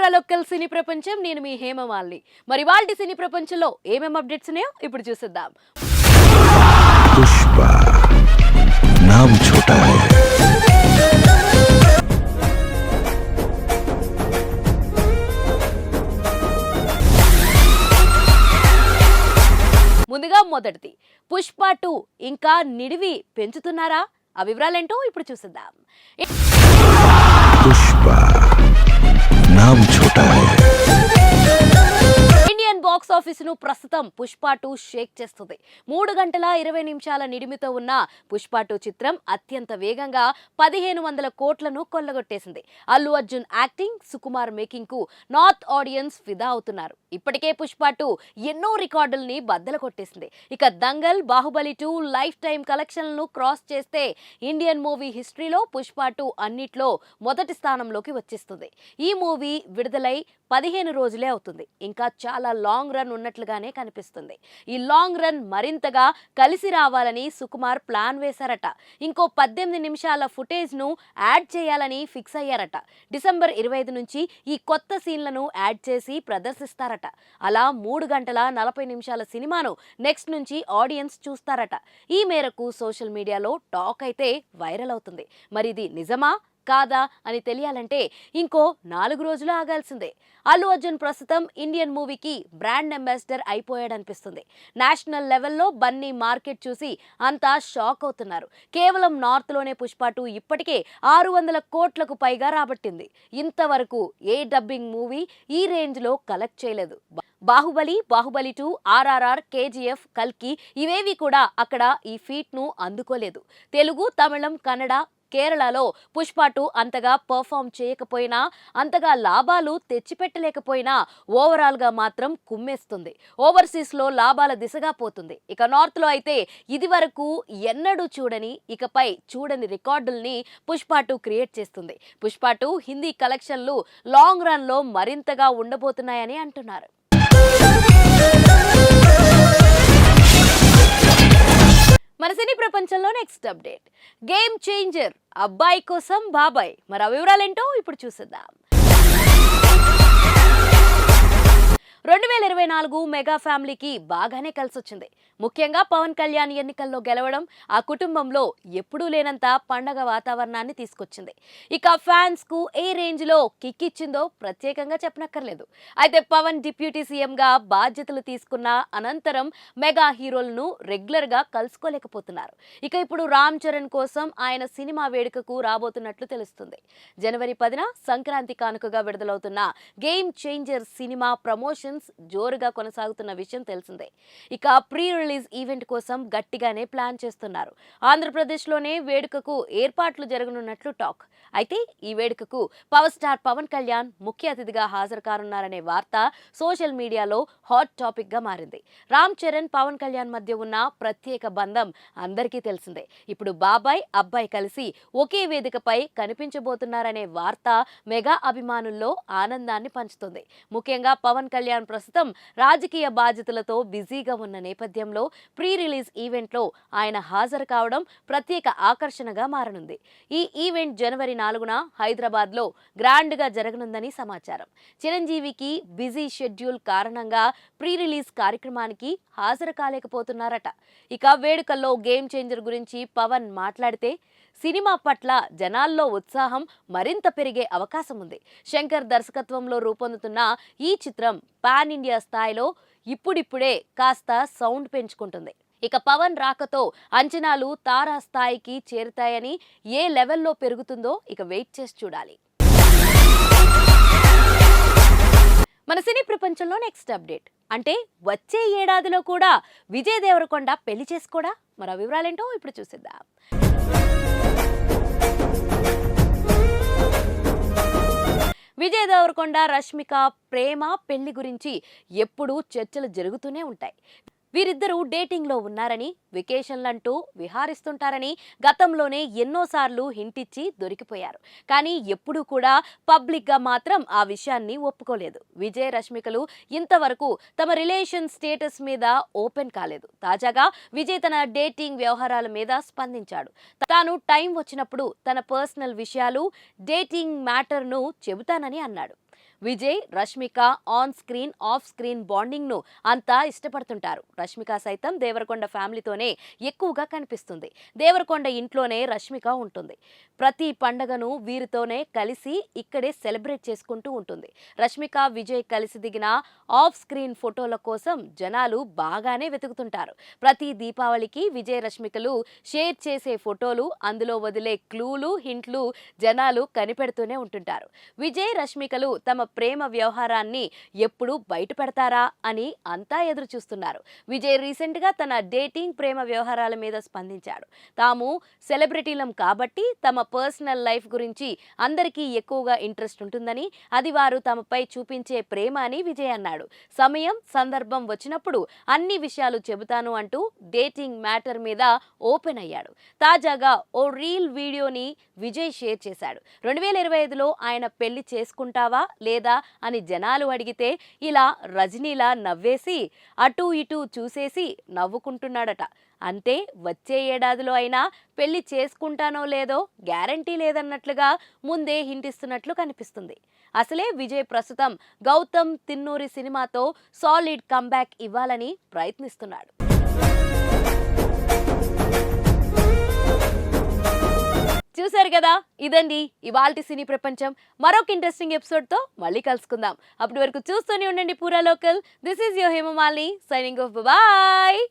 Andhra local సినీ ప్రపంచం నేను మీ హేమమాలిని. మరి వాల్టి సినీ ప్రపంచంలో ఏమేం అప్డేట్స్ ఉన్నాయో ఇప్పుడు చూసేద్దాం. పుష్ప నామ్ ఛోటా హై. ముందుగా మొదటిది పుష్ప 2 ఇంకా నిడివి పెంచుతున్నారా? ఆ వివరాలేంటో ఇప్పుడు చూసేద్దాం. పుష్ప నామ్ ఛోటా హై. ఇండియన్ బాక్స్ ఆఫీస్ ను ప్రస్తుతం పుష్ప 2 షేక్ చేస్తుంది. 3 గంటల 20 నిమిషాల నిడిమితో ఉన్న పుష్ప 2 చిత్రం అత్యంత వేగంగా 1500 కోట్లను కొల్లగొట్టేసింది. అల్లు అర్జున్ యాక్టింగ్, సుకుమార్ మేకింగ్ కు నార్త్ ఆడియన్స్ ఫిదా అవుతున్నారు. ఇప్పటికే పుష్ప 2 ఎన్నో రికార్డుల్ని బద్దలు కొట్టేసింది. ఇక దంగల్, బాహుబలి 2 లైఫ్ టైం కలెక్షన్లను క్రాస్ చేస్తే ఇండియన్ మూవీ హిస్టరీలో పుష్ప 2 అన్నిట్లో మొదటి స్థానంలోకి వచ్చేస్తుంది. ఈ మూవీ విడుదలై 15 రోజులే అవుతుంది. ఇంకా చాలా లాంగ్ రన్ ఉన్నట్లుగానే కనిపిస్తుంది. ఈ లాంగ్ రన్ మరింతగా కలిసి రావాలని సుకుమార్ ప్లాన్ వేశారట. ఇంకో 18 నిమిషాల ఫుటేజ్ ను యాడ్ చేయాలని ఫిక్స్ అయ్యారట. డిసెంబర్ 25 నుంచి ఈ కొత్త సీన్లను యాడ్ చేసి ప్రదర్శిస్తారట. అలా 3 గంటల 40 నిమిషాల సినిమాను నెక్స్ట్ నుంచి ఆడియన్స్ చూస్తారట. ఈ మేరకు సోషల్ మీడియాలో టాక్ అయితే వైరల్ అవుతుంది. మరి ఇది నిజమా కాదా అని తెలియాలంటే ఇంకో 4 రోజులు ఆగాల్సిందే. అల్లు అర్జున్ ప్రస్తుతం ఇండియన్ మూవీకి బ్రాండ్ అంబాసిడర్ అయిపోయాడనిపిస్తుంది. నేషనల్ లెవెల్లో బన్నీ మార్కెట్ చూసి అంతా షాక్ అవుతున్నారు. కేవలం నార్త్ లోనే పుష్ప 2 ఇప్పటికే 600 కోట్లకు పైగా రాబట్టింది. ఇంతవరకు ఏ డబ్బింగ్ మూవీ ఈ రేంజ్ లో కలెక్ట్ చేయలేదు. బాహుబలి, బాహుబలి 2, RRR, KGF, కల్కి ఇవేవి కూడా అక్కడ ఈ ఫీట్ ను అందుకోలేదు. తెలుగు, తమిళం, కన్నడ, కేరళలో పుష్ప 2 అంతగా పర్ఫామ్ చేయకపోయినా, అంతగా లాభాలు తెచ్చిపెట్టలేకపోయినా ఓవరాల్ గా మాత్రం కుమ్మేస్తుంది. ఓవర్సీస్ లో లాభాల దిశగా పోతుంది. ఇక నార్త్ లో అయితే ఇది వరకు ఎన్నడూ చూడని, ఇకపై చూడని రికార్డుల్ని పుష్ప 2 క్రియేట్ చేస్తుంది. పుష్ప 2 హిందీ కలెక్షన్లు లాంగ్ రన్ లో మరింతగా ఉండబోతున్నాయని అంటున్నారు. మన సినీ ప్రపంచంలో నెక్స్ట్ అప్డేట్ గేమ్ చేంజర్ అబ్బాయి కోసం బాబాయ్. మరి ఆ వివరాలేంటో ఇప్పుడు చూసేద్దాం. 2024 మెగా ఫ్యామిలీకి బాగానే కలిసొచ్చింది. ముఖ్యంగా పవన్ కళ్యాణ్ ఎన్నికల్లో గెలవడం ఆ కుటుంబంలో ఎప్పుడూ లేనంత పండగ వాతావరణాన్ని తీసుకొచ్చింది. ఇక ఫ్యాన్స్ కు ఏ రేంజ్ లో కిక్ ఇచ్చిందో ప్రత్యేకంగా చెప్పనక్కర్లేదు. అయితే పవన్ డిప్యూటీ సీఎం గా బాధ్యతలు తీసుకున్న అనంతరం మెగా హీరోలను రెగ్యులర్ గా కలుసుకోలేకపోతున్నారు. ఇక ఇప్పుడు రామ్ చరణ్ కోసం ఆయన సినిమా వేడుకకు రాబోతున్నట్లు తెలుస్తుంది. జనవరి 10న సంక్రాంతి కానుకగా విడుదలవుతున్న గేమ్ చేంజర్ సినిమా ప్రమోషన్ జోరుగా కొనసాగుతున్న విషయం తెలిసిందే. ఇక ప్రీ రిలీజ్ ఈవెంట్ కోసం గట్టిగానే ప్లాన్ చేస్తున్నారు. ఆంధ్రప్రదేశ్లోనే వేడుకకు ఏర్పాట్లు జరగనున్నట్లు టాక్. అయితే ఈ వేడుకకు పవర్ స్టార్ పవన్ కళ్యాణ్ ముఖ్య అతిథిగా హాజరు కానున్నారనే వార్త సోషల్ మీడియాలో హాట్ టాపిక్ గా మారింది. రామ్ చరణ్, పవన్ కళ్యాణ్ మధ్య ఉన్న ప్రత్యేక బంధం అందరికీ తెలిసిందే. ఇప్పుడు బాబాయ్, అబ్బాయి కలిసి ఒకే వేదికపై కనిపించబోతున్నారనే వార్త మెగా అభిమానుల్లో ఆనందాన్ని పంచుతుంది. ముఖ్యంగా పవన్ కళ్యాణ్ ప్రస్తుతం రాజకీయ బాధ్యతలతో బిజీగా ఉన్న నేపథ్యంలో ప్రీ రిలీజ్ ఈవెంట్ లో ఆయన హాజరు కావడం ప్రత్యేక ఆకర్షణగా మారనుంది. ఈ ఈవెంట్ జనవరి 4న హైదరాబాద్ లో గ్రాండ్ గా జరగనుందని సమాచారం. చిరంజీవికి బిజీ షెడ్యూల్ కారణంగా ప్రీ రిలీజ్ కార్యక్రమానికి హాజరు కాలేకపోతున్నారట. ఇక వేడుకల్లో గేమ్ చేంజర్ గురించి పవన్ మాట్లాడితే సినిమా పట్ల జనాల్లో ఉత్సాహం మరింత పెరిగే అవకాశం ఉంది. శంకర్ దర్శకత్వంలో రూపొందుతున్న ఈ చిత్రం పాన్ ఇండియా స్థాయిలో ఇప్పుడిప్పుడే కాస్త సౌండ్ పెంచుకుంటుంది. ఇక పవన్ రాకతో అంచనాలు తారా స్థాయికి చేరుతాయని, ఏ లెవెల్లో పెరుగుతుందో ఇక వెయిట్ చేసి చూడాలి. మన సినీ ప్రపంచంలో నెక్స్ట్ అప్డేట్ అంటే వచ్చే ఏడాదిలో కూడా విజయ్ దేవరకొండ పెళ్లి చేసుకోడా? మరి ఆ వివరాలేంటో ఇప్పుడు చూసేద్దాం. విజయ్ దేవరకొండ, రష్మిక ప్రేమ పెళ్లి గురించి ఎప్పుడూ చర్చలు జరుగుతూనే ఉంటాయి. వీరిద్దరూ డేటింగ్ లో ఉన్నారని, వెకేషన్లంటూ విహారిస్తుంటారని గతంలోనే ఎన్నోసార్లు హింటిచ్చి దొరికిపోయారు. కానీ ఎప్పుడూ కూడా పబ్లిక్ గా మాత్రం ఆ విషయాన్ని ఒప్పుకోలేదు. విజయ్, రష్మికలు ఇంతవరకు తమ రిలేషన్ స్టేటస్ మీద ఓపెన్ కాలేదు. తాజాగా విజయ్ తన డేటింగ్ వ్యవహారాల మీద స్పందించాడు. తాను టైం వచ్చినప్పుడు తన పర్సనల్ విషయాలు, డేటింగ్ మ్యాటర్ ను చెబుతానని అన్నాడు. Vijay, Rashmika on screen, off screen bonding ను అంతా ఇష్టపడుతుంటారు. రష్మిక సైతం దేవరకొండ ఫ్యామిలీతోనే ఎక్కువగా కనిపిస్తుంది. దేవరకొండ ఇంట్లోనే రష్మిక ఉంటుంది. ప్రతి పండగను వీరితోనే కలిసి ఇక్కడే సెలబ్రేట్ చేసుకుంటూ ఉంటుంది. రష్మిక, విజయ్ కలిసి దిగిన ఆఫ్ స్క్రీన్ ఫోటోల కోసం జనాలు బాగానే వెతుకుతుంటారు. ప్రతి దీపావళికి విజయ్, రష్మికలు షేర్ చేసే ఫోటోలు, అందులో వదిలే క్లూలు, హింట్లు జనాలు కనిపెడుతూనే ఉంటుంటారు. విజయ్, రష్మికలు తమ ప్రేమ వ్యవహారాన్ని ఎప్పుడు బయట పెడతారా అని అంతా ఎదురు చూస్తున్నారు. విజయ్ రీసెంట్ గా తన డేటింగ్, ప్రేమ వ్యవహారాల మీద స్పందించాడు. తాము సెలబ్రిటీలం కాబట్టి తమ పర్సనల్ లైఫ్ గురించి అందరికీ ఎక్కువగా ఇంట్రెస్ట్ ఉంటుందని, అది వారు తమపై చూపించే ప్రేమ అని విజయ్ అన్నాడు. సమయం, సందర్భం వచ్చినప్పుడు అన్ని విషయాలు చెబుతాను అంటూ డేటింగ్ మ్యాటర్ మీద ఓపెన్ అయ్యాడు. తాజాగా ఓ రీల్ వీడియోని విజయ్ షేర్ చేశాడు. 2025లో ఆయన పెళ్లి చేసుకుంటావా లేదా అని జనాలు అడిగితే ఇలా రజనీలా నవ్వేసి అటూ ఇటూ చూసేసి నవ్వుకుంటున్నాడట. అంటే వచ్చే ఏడాదిలో అయినా పెళ్లి చేసుకుంటానో లేదో గ్యారంటీ లేదన్నట్లుగా ముందే హింటిస్తున్నట్లు కనిపిస్తుంది. అసలే విజయ్ ప్రస్తుతం గౌతమ్ తిన్నూరి సినిమాతో సాలిడ్ కంబ్యాక్ ఇవ్వాలని ప్రయత్నిస్తున్నాడు. చూశారు కదా, ఇదండి ఇవాల్టి సినీ ప్రపంచం. మరొక ఇంట్రెస్టింగ్ ఎపిసోడ్తో మళ్ళీ కలుసుకుందాం. అప్పటి వరకు చూస్తూనే ఉండండి పూరా local. This is your Hemamalini signing off. Bye.